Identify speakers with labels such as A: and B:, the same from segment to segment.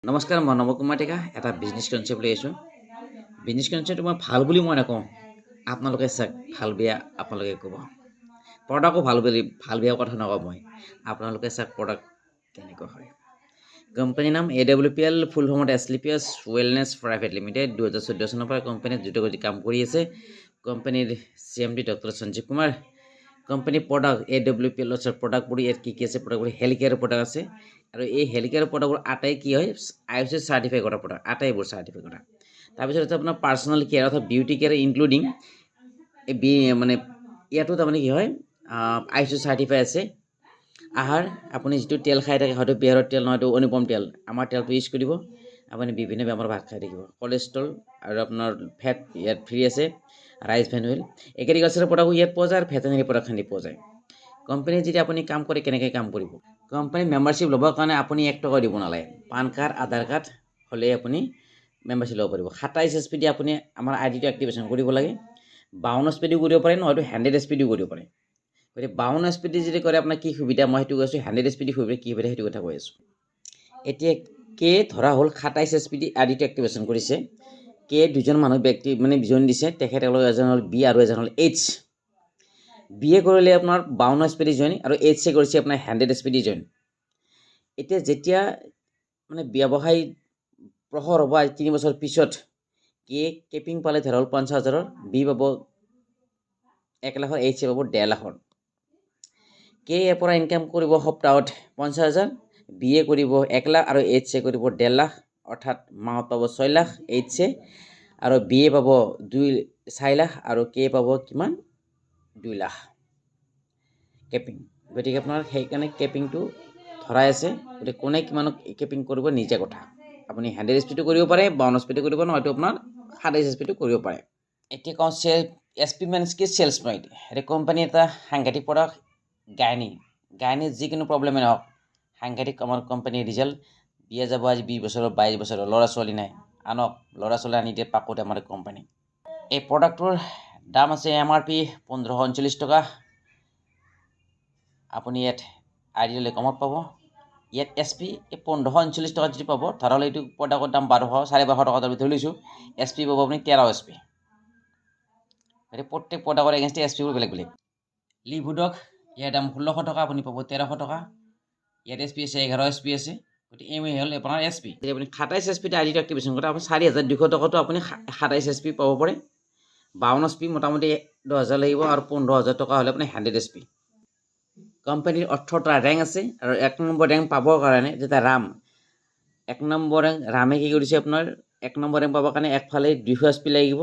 A: নমস্কাৰ, মই নৱ কুমাৰ ডেকা এটা বিজনেছ কনচেপ্ট লৈ আছোঁ। বিজনেছ কনচেপ্টটো মই ভাল বুলি মই নকওঁ, আপোনালোকে চাওক ভাল বেয়া আপোনালোকে ক'ব। প্ৰডাক্টও ভাল বেয়া কথা নকওঁ মই, আপোনালোকে চাওক প্ৰডাক্ট কেনেকুৱা হয়। কোম্পানীৰ নাম AWPL, ফুল ফৰ্মত এছলিপিয়াছ ৱেলনেছ প্ৰাইভেট লিমিটেড। 2014 চনৰ পৰা কোম্পানীত দ্ৰুতগতি কাম কৰি আছে। কোম্পানীৰ CMD doctor Sanjeev Kumar. Company product AWPL প্ৰডাক্টবোৰ ইয়াত কি আছে? প্ৰডাক্টবোৰ হেল্থ কেয়াৰ প্ৰডাক্ট আছে আৰু এই হেল্থ কেয়াৰ প্ৰডাক্টবোৰ আটাই কি হয়? IOC চাৰ্টিফাই কৰা প্ৰডাক্ট, আটাইবোৰ চাৰ্টিফাই কৰা। তাৰপিছত আছে আপোনাৰ পাৰ্চনেল কেয়াৰ অৰ্থাৎ বিউটি কেয়াৰ ইনক্লুডিং মানে ইয়াতো তাৰমানে কি হয় IOC চাৰ্টিফাই আছে। আহাৰ আপুনি যিটো তেল খাই থাকে হয়তো বিহাৰৰ তেল নহয়তো অনুপম তেল, আমাৰ তেলটো ইউজ কৰিব। আপুনি বিভিন্ন বেমাৰৰ ভাত খাই থাকিব। কলেষ্ট্ৰল আৰু আপোনাৰ ফেট ইয়াত ফ্ৰী আছে। ৰাইচ ভেন অইল, এগ্ৰিকালচাৰৰ প্ৰডাক্ট ইয়াত পোৱা যায় আৰু ভেটেনাৰী প্ৰডাক্টখিনি পোৱা যায়। কোম্পানীত যেতিয়া আপুনি কাম কৰে কেনেকৈ কাম কৰিব? কোম্পানীত মেম্বাৰশ্বিপ ল'বৰ কাৰণে আপুনি 1 টকা দিব নালাগে। পান কাৰ্ড আধাৰ কাৰ্ড হ'লে আপুনি মেম্বাৰশ্বিপ ল'ব পাৰিব। 27 SP দি আপুনি আমাৰ আইডিটো এক্টিভেশ্যন কৰিব লাগে। 52 SP দিও কৰিব পাৰে, নহয়তো 100 SP দিও কৰিব পাৰে। গতিকে 52 SP দি যদি কৰে আপোনাৰ কি সুবিধা মই সেইটো কৈছোঁ, 100 SP দি সুবিধা কি সুবিধা সেইটো কথা কৈ আছোঁ। এতিয়া কে ধৰা হ'ল 27 SP দি আইডিটো এক্টিভেশ্যন কৰিছে। কে দুজন মানুহ ব্যক্তি মানে বিজন দিছে, তেখেতসকলৰ এজন হ'ল বি আৰু এজন হ'ল এইচ। বিয়ে কৰিলে আপোনাৰ 52 SP দি জইন আৰু এইচে কৰিছে আপোনাৰ 100 SP দি জইন। এতিয়া যেতিয়া মানে ব্যৱসায় প্ৰহৰ হ'ব 3 বছৰ পিছত কে কেপিং পালে ধৰা হ'ল 50,000, বি পাব 1 লাখৰ, এইচে পাব 1.5 লাখৰ। কে ইয়াৰ পৰা ইনকাম কৰিব সপ্তাহত 50,000, বিয়ে কৰিব 1 লাখ আৰু এইচে কৰিব 1.5 লাখ, অৰ্থাৎ মাহত পাব 6 লাখ এইচে, আৰু বিয়ে পাব 4 লাখ আৰু কে পাব কিমান 2 লাখ কেপিং। গতিকে আপোনাৰ সেইকাৰণে কেপিংটো ধৰাই আছে। গতিকে কোনে কিমানক কেপিং কৰিব নিজে কথা। আপুনি 100 SP টো কৰিব পাৰে, 52 SP টো কৰিব, নহয়তো আপোনাৰ 27 SP টো কৰিব পাৰে। এতিয়া কওঁ SP মেনছ কি চেলছ পইণ্ট। এতিয়া কোম্পানী এটা সাংঘাতিক প্ৰডাক্ট গায়নী যিকোনো প্ৰব্লেমে নহওক সাংঘাতিক আমাৰ কোম্পানীৰ ৰিজাল্ট। বিয়া যাব আজি 20 বছৰৰ 22 বছৰৰ ল'ৰা ছোৱালী নাই, আনক ল'ৰা ছোৱালী আনি দিয়ে পাকোতে আমাৰ কোম্পানী। এই প্ৰডাক্টটোৰ দাম আছে MRP 1539 টকা। আপুনি ইয়াত আইডি ল'লে কমত পাব। ইয়াত SP 1539 টকাত যদি পাব, ধৰাহ'লে এইটো প্ৰডাক্টৰ দাম 1200 1250 টকা ধৰি লৈছোঁ। SP পাব আপুনি 13 SP। গতিকে প্ৰত্যেক প্ৰডাক্টৰ এগেইনষ্টে SPবোৰ বেলেগ বেলেগ। লিভুডক ইয়াৰ দাম 1600 টকা, আপুনি পাব 1300 টকা। ইয়াত SP আছে 11 SP আছে। গতিকে এই হ'ল আপোনাৰ SP। যদি আপুনি 27 SP আইডিটো এক্টিভেশ্যন কৰে আপুনি 4200 টকাটো আপুনি 27 SP পাব পাৰে। 52 SP মোটামুটি 10,000 লাগিব আৰু 15,000 টকা হ'লে আপুনি 100 SP। কোম্পানীৰ 18টা ৰেংক আছে আৰু 1 নম্বৰ ৰেংক পাবৰ কাৰণে যেতিয়া 1 নম্বৰ ৰেংক ৰামে কি কৰিছে আপোনাৰ 1 নম্বৰ ৰেংক পাবৰ কাৰণে একফালে 200 SP লাগিব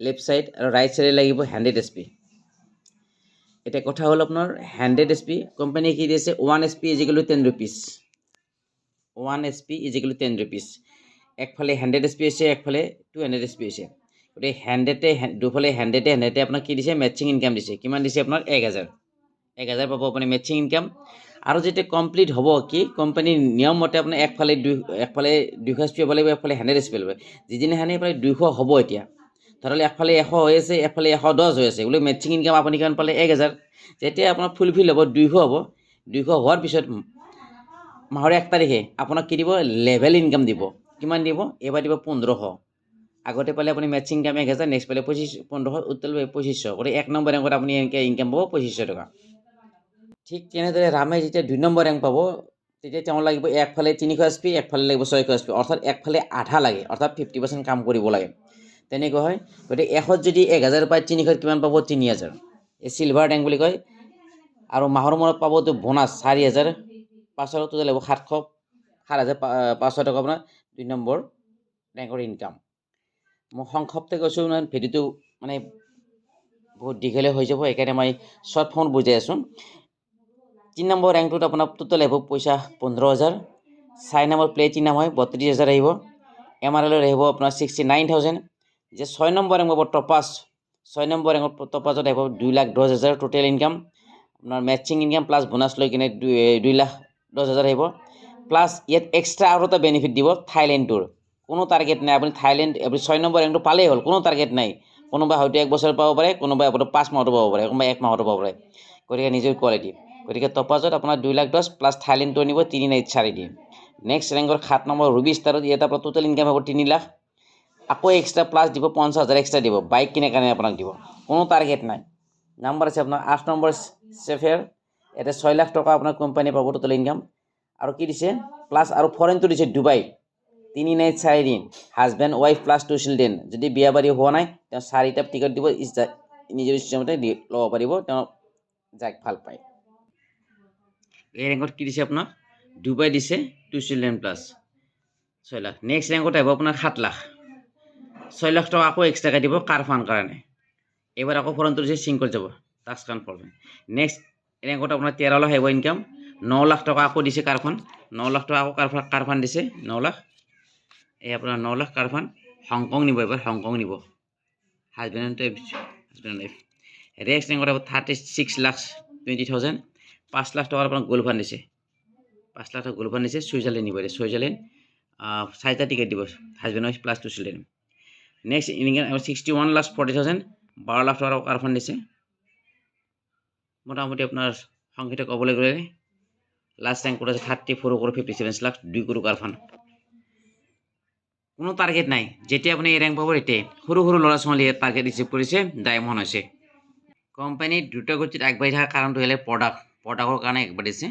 A: লেফ্ট ছাইড আৰু ৰাইট ছাইডে লাগিব 100 SP। এটা কথা হ'ল আপোনাৰ 100 SP কোম্পানীয়ে কি দিছে 1 SP = 10 rupees। 1 SP = 10 rupees। একফালে 100 SP আছে, একফালে 200 SP আছে। গতিকে 100 দুফালে 100 আপোনাক কি দিছে মেটচিং ইনকাম দিছে। কিমান দিছে আপোনাৰ 1000 পাব আপুনি মেটচিং ইনকাম। আৰু যেতিয়া কমপ্লিট হ'ব কি কোম্পানীৰ নিয়ম মতে আপুনি একফালে 200 SP পাব লাগিব, একফালে 100 SP পাব। যিদিনাখনি প্ৰায় 200 হ'ব, এতিয়া ধৰালে একফালে 100 হৈ আছে, একফালে 110 হৈ আছে, বোলে মেটচিং ইনকাম আপুনি কিমান পালে 1000। যেতিয়া আপোনাৰ ফুলফিল হ'ব 200 হ'ব, 200 হোৱাৰ পিছত মাহৰ 1 তাৰিখে আপোনাক কি দিব লেভেল ইনকাম দিব। কিমান দিব? এবাৰ দিব 1500। আগতে পালে আপুনি মেটচিং ইনকাম 1000, নেক্সট পালে 1500, উত্তৰ 2500। গতিকে 1 নম্বৰ ৰেংকত আপুনি এনেকৈ ইনকাম পাব 2500 টকা। ঠিক তেনেদৰে ৰামে যেতিয়া 2 নম্বৰ ৰেংক পাব তেতিয়া তেওঁ লাগিব একফালে 300 SP, একফালে লাগিব 600 SP, অৰ্থাৎ একফালে আধা লাগে, অৰ্থাৎ 50% কাম কৰিব লাগে। তেনেকুৱা হয়। গতিকে 100 যদি 1000 পায় 300 কিমান পাব 3000। এই চিলভাৰ ৰেংক বুলি কয়। আৰু মাহৰ মূৰত পাবতো বোনাছ 4000, 500 টোটেল লাগিব 7,500 টকা আপোনাৰ 2 নম্বৰ ৰেংকৰ ইনকাম। মই সংক্ষেপতে কৈছোঁ, ভিডিঅ'টো মানে বহুত দীঘলীয়া হৈ যাব, সেইকাৰণে মই শ্বৰ্ট ফৰ্ম বুজাই আছোঁ। 3 নম্বৰ ৰেংকটোত আপোনাৰ টোটেল আহিব পইচা 15,000। 4 নম্বৰ প্লেটিনাম হয় 32,000 আহিব। MRL আহিব আপোনাৰ 69,000। যে 6 নম্বৰ ৰেংক পাব টপাছ, 6 নম্বৰ ৰেংকত টপাছত আহিব 2,10,000 টোটেল ইনকাম। আপোনাৰ মেটচিং ইনকাম প্লাছ বোনাছ লৈ কিনে 2,10,000 আহিব। প্লাছ ইয়াত এক্সট্ৰা আৰু এটা বেনিফিট দিব থাইলেণ্ডটোৰ। কোনো টাৰ্গেট নাই, আপুনি থাইলেণ্ড 6 নম্বৰ ৰেংকটো পালেই হ'ল, কোনো টাৰ্গেট নাই। কোনোবাই হয়তো 1 বছৰ পাব পাৰে, কোনোবাই আপোনাৰ 5 মাহতো পাব পাৰে, কোনোবাই 1 মাহতো পাব পাৰে। গতিকে নিজৰ কোৱালিটি। গতিকে টপাছত আপোনাৰ 2,10,000 প্লাছ থাইলেণ্ডটো আনিব 3 নাইট 4 দিন। নেক্সট ৰেংকৰ 7 নম্বৰ ৰুবি ষ্টাৰত ইয়াত আপোনাৰ টোটেল ইনকাম হ'ব 3 লাখ আকৌ এক্সট্ৰা প্লাছ দিব 50,000 এক্সট্ৰা দিব বাইক কিনে কাৰণে আপোনাক দিব কোনো টাৰ্গেট নাই নাম্বাৰ আছে আপোনাৰ 8 নম্বৰ চেফেৰ এটা 6 লাখ টকা আপোনাৰ কোম্পানী পাব টোটেল ইনকাম আৰু কি দিছে প্লাছ আৰু ফৰেনটো দিছে ডুবাই 3 নাইট 4 দিন হাজবেণ্ড ৱাইফ প্লাছ 2 চিলড্ৰেন যদি বিয়া বাৰী হোৱা নাই তেওঁ 4টা টিকট দিব নিজৰ ইচ্ছামতে ল'ব পাৰিব তেওঁ যাক ভাল পায় এই ৰেংকত কি দিছে আপোনাৰ ডুবাই দিছে 2 চিলড্ৰেন প্লাছ 6 লাখ নেক্সট ৰেংকত আহিব আপোনাৰ 7 লাখ 6 লাখ টকা আকৌ এক্সট্ৰাকৈ দিব কাৰ ফান কাৰণে এবাৰ আকৌ ফৰেনটো দিছে চিংকল যাব টাক্স কনফাৰ্ম নেক্সট ৰেংকত আপোনাৰ 13 লাখ আহিব ইনকাম 9 লাখ টকা আকৌ দিছে কাৰফান 9 লাখ টকা আকৌ কাৰফান দিছে 9 লাখ এই আপোনাৰ 9 লাখ কাৰফান হংকং নিব এবাৰ হংকং নিব হাজবেণ্ড ৱাইফ নেক্সট ৰেংকত আহিব 36 লাখ 20,000 5 লাখ টকাৰ আপোনাৰ গোল্ড ফাণ্ড দিছে 5 লাখ টকা গোল্ড ফাণ্ড দিছে ছুইজাৰলেণ্ড নিব ছুইজাৰলেণ্ড 4টা টিকেট দিব husband wife plus 2 children next income 61 lakh 40,000 12 lakh টকাৰ কাৰ ফাণ্ড দিছে মোটামুটি আপোনাৰ সংখ্যাটো ক'বলৈ গ'লে লাষ্ট ৰেংক আছে 34 crore 57 লাখ 2 crore কাৰ ফাণ্ড কোনো টাৰ্গেট নাই যেতিয়া আপুনি এই ৰেংক পাব এতে সৰু সৰু ল'ৰা ছোৱালীয়ে টাৰ্গেট ৰিচিভ কৰিছে ডায়মণ্ড হৈছে কোম্পানী দ্ৰুতগতিত আগবাঢ়ি থকা কাৰণটো হ'লে প্ৰডাক্টৰ কাৰণে আগবাঢ়িছে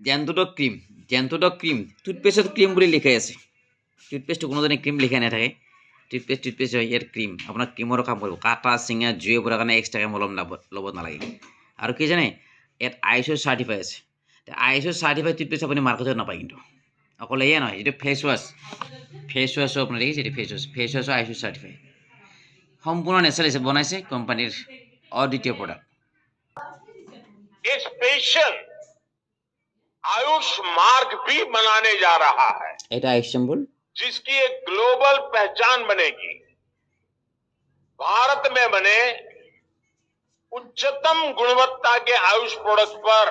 A: জেণ্টোডক ক্ৰীম টুথপেষ্টত ক্ৰীম বুলি লিখাই আছে টুথপেষ্টটো কোনোজনে ক্ৰীম লিখা নাথাকে টুথপেষ্ট হয় ইয়াৰ ক্ৰীম আপোনাৰ ক্ৰীমৰ কাম কৰিব কাটা চিঙা জুয়ে পৰাৰ কাৰণে এক্সট্ৰাকৈ মলম ল'ব নালাগে আৰু কি জানে ইয়াত ISO চাৰ্টিফাই আছে ISO চাৰ্টিফাই টুথপেষ্ট আপুনি মাৰ্কেটত নাপায় কিন্তু অকল এয়া নহয় যিটো ফেচ ৱাছো আপোনাৰ দেখিছে এইটো ফেচ ৱাছো ISO চাৰ্টিফাই সম্পূৰ্ণ নেচাৰেল বনাইছে কোম্পানীৰ অদ্বিতীয় প্ৰডাক্ট
B: स्पेशल आयुष मार्ग भी बनाने जा रहा है
A: এটা আয়ুষ সিম্বল
B: जिसकी एक ग्लोबल पहचान बनेगी भारत में बने उच्चतम गुणवत्ता के आयुष प्रोडक्ट पर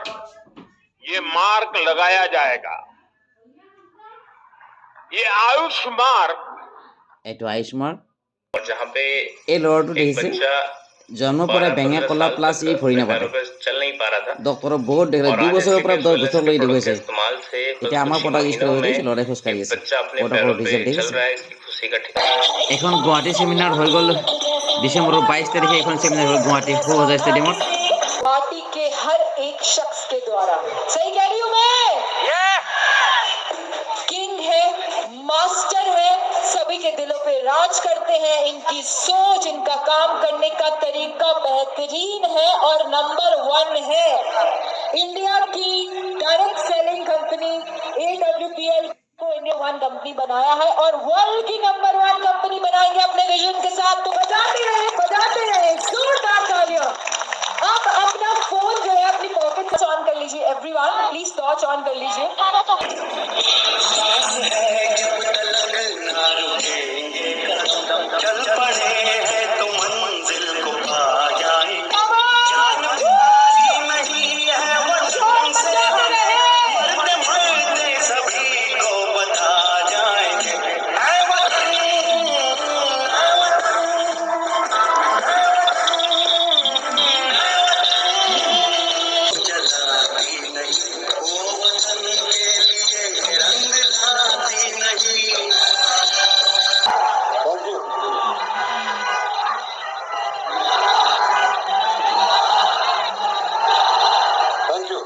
B: ये मार्क लगाया जाएगा ये आयुष मार्क
A: এইটো আয়ুষ মাৰ্ক
C: और जहाँ पे
A: এই ল'ৰাটো
C: एक
A: দেখিছে
C: बच्चा
A: জন্মৰ পৰা বেঙা কলা প্লাছ এই ভৰি নাপাতে
C: चल नहीं पा रहा था
A: ডক্টৰৰ বহুত দেখিলে 2 বছৰৰ পৰা 10 বছৰ লৈ দেখুৱাইছে
C: इस्तेमाल से
A: এতিয়া আমাৰ প্ৰডাক্ট ইউজ কৰি দিছে ল'ৰাই খোজকাঢ়ি আছে
C: बच्चा अपने
A: প্ৰডাক্টৰ
C: पैरों पे
A: ৰিজাল্ট
C: चल
A: দেখিছে
C: रहा है इसकी खुशी का ठिकाना
A: এখন গুৱাহাটী সেমিনাৰ হৈ গ'ল ডিচেম্বৰৰ 22 তাৰিখে এখন সেমিনাৰ হ'ল গুৱাহাটী সৌজা ষ্টেডিয়ামত
D: पार्टी के हर एक शख्स के द्वारा सही कह रही हूं मैं किंग है मास्टर है सभी के दिलों पे राज करते हैं इनकी सोच इनका काम करने का तरीका बेहतरीन है और नंबर 1 है इंडिया की डायरेक्ट सेलिंग कंपनी AWPL को इंडिया 1 कंपनी बनाया है और वर्ल्ड की नंबर 1 कंपनी बनाएंगे अपने विजन के साथ तो बजाते रहे जोरदार तालियां आप अपना फोन जो है अपनी पॉकेट में ऑन कर लीजिए एवरीवन प्लीज टॉर्च ऑन कर लीजिए
E: चल पड़े हैं तो मंजिल को पा जाएंगे नहीं है वतन से मरते मरते सभी को बता जाएंगे ऐ वतन जलाती नहीं वो वतन के लिए रंग लाती नहीं
F: थैंक यू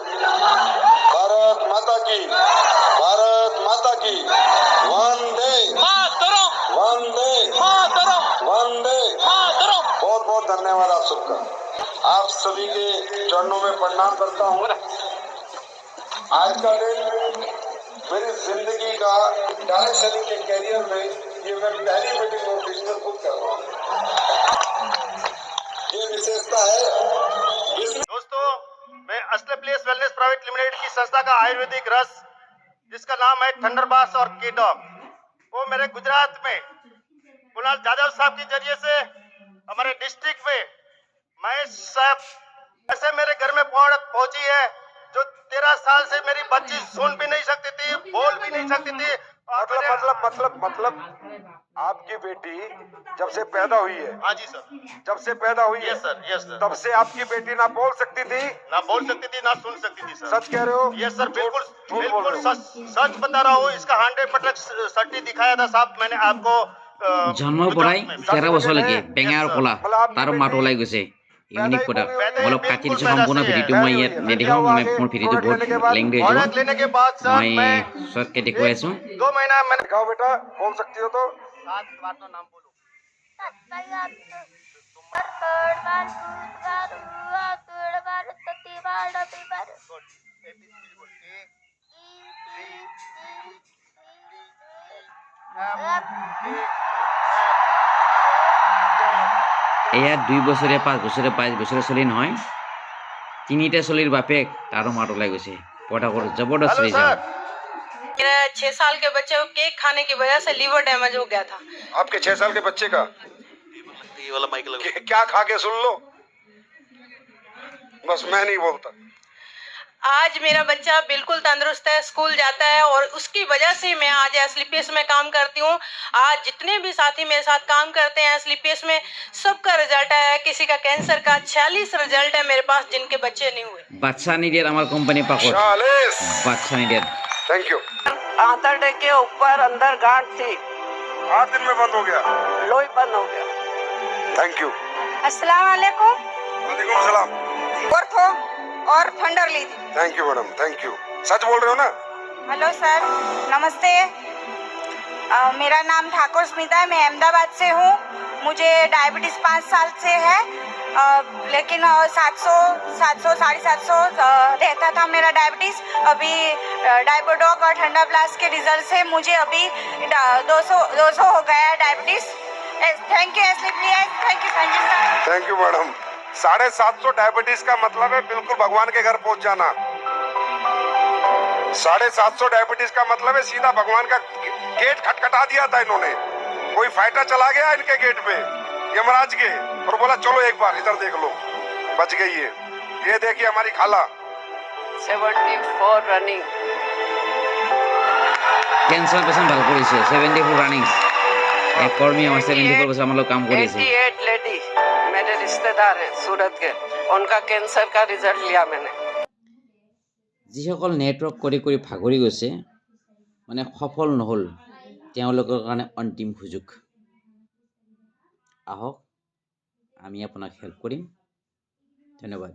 F: भारत माता की वंदे वंदे वंदे बहुत बहुत धन्यवाद आप सबका आप सभी के चरणों में प्रणाम करता हूँ आज का दिन मेरी जिंदगी का डायरेक्ट सेलिंग के कैरियर में ये मैं पहली मीटिंग नोटिफिकेशन खुद कर रहा हूँ ये विशेषता है
G: दोस्तों मैं असले प्लेस वेलनेस प्राइवेट लिमिटेड की संस्था का आयुर्वेदिक रस जिसका नाम है थंडरबास और कीटॉक वो मेरे गुजरात में कुणाल जाधव साहब के जरिए से हमारे डिस्ट्रिक्ट में महेश साहब ऐसे मेरे घर में प्रोडक्ट पहुंची है जो 13 साल से मेरी बच्ची सुन भी नहीं सकती थी, बोल भी नहीं सकती थी।
F: मतलब आपकी बेटी जब से पैदा हुई है,
G: हाँ जी सर,
F: जब से पैदा हुई है,
G: यस सर,
F: तब से आपकी बेटी ना बोल सकती थी,
G: ना बोल सकती थी ना सुन सकती थी सर।
F: सच कह रहे हो?
G: यस सर, बिल्कुल
F: झूठ बोल रहे हो?
G: सच बता रहा हूँ। इसका 100% सर्टी दिखाया था साहब मैंने आपको।
A: জন্মৰ পৰাই 13 বছৰলৈকে বেঙা আৰু ক'লা তাৰো মাত ওলাই গৈছে ইউনিক প্ৰডাক্ট অলপ কাটি দিছোঁ সম্পূৰ্ণ ভিডিঅ'টো মই ইয়াত নেদেখাওঁ মই মোৰ ভিডিঅ'টো বহুত লেংগুৱেজ হ'ব
G: औरत लेने के बाद सर
A: মই
G: मैं
A: শ্বৰ্টকৈ দেখুৱাই আছোঁ
G: 2 महीना मैंने
F: दिखाओ बेटा, बोल सकती हो तो।
G: 7 बार तो नाम बोलो।
A: এয়া 2 বছৰীয়া 5 বছৰীয়া 5 বছৰীয়া চলি নহয় 3টা চলিৰ বাপেক তাৰো মাত ওলাই গৈছে পটাকৰ জবৰদস্ত
G: हेलो
A: ৰিজাল্ট
G: सर,
H: मेरा 6 साल के बच्चे को केक खाने की वजह से लीवर डैमेज हो गया था।
F: आपके 6 साल के बच्चे का क्या खा के सुन लो, बस मैं नहीं बोलता।
H: आज मेरा बच्चा बिल्कुल तंदुरुस्त है, स्कूल जाता है और उसकी वजह से मैं आज एसलीपीएस में काम करती हूँ। आज जितने भी साथी मेरे साथ काम करते हैं एसलीपीएस में सबका रिजल्ट आया है। किसी का कैंसर का 46 रिजल्ट है मेरे पास जिनके बच्चे नहीं हुए।
A: বাচ্চা নিদিয়াত আমাৰ কোম্পানী পাকত
F: 40।
A: বাচ্চা নিদিয়াত
F: थैंक यू।
I: आंतरडे के ऊपर अंदर गांठ थी,
F: 8 दिन में बंद हो गया।
I: लोई बंद हो गया।
F: Thank you.
I: अस्सलाम वालेकुम।
F: वालेकुम सलाम।
I: ऑर्थो और थंडर ली थी।
F: Thank you madam, thank you. सच बोल रहे हो ना?
I: हेलो सर, नमस्ते। मेरा नाम ठाकुर स्मिता है, मैं अहमदाबाद से हूँ। मुझे डायबिटीज़ 5 साल से है, लेकिन 700 750 रहता था मेरा डायबिटीज़। अभी डायबोडॉक और ठंडा प्लास के रिजल्ट से मुझे अभी 200 हो गया है डायबिटीज़। थैंक यू एसलीपीएस, thank you Sanjay sir.
F: Thank you madam. 750 diabetes का मतलब है बिल्कुल भगवान के घर पहुंच जाना। 750 डायबिटीज का मतलब है सीधा भगवान का गेट खटखटा दिया था इन्होंने। कोई फाइटर चला गया इनके गेट पे यमराज के और बोला चलो एक बार इधर देख लो, बच गई है। ये देखिए हमारी खाला
I: 74 रनिंग।
A: কেঞ্চাৰ পেচেণ্ট ভাল কৰিছে 74 ৰানিংছ এক কৰ্মী আমাৰ 74 বছৰ আমাৰ লগত কাম কৰি আছে
I: 88 लेडी मेरे रिश्तेदार हैं सूरत के, उनका कैंसर का रिजल्ट लिया मैंने।
A: যিসকল নেটৱৰ্ক কৰি কৰি ভাগৰি গৈছে মানে সফল নহ'ল তেওঁলোকৰ কাৰণে অন্তিম সুযোগ আহক আমি আপোনাক হেল্প কৰিম ধন্যবাদ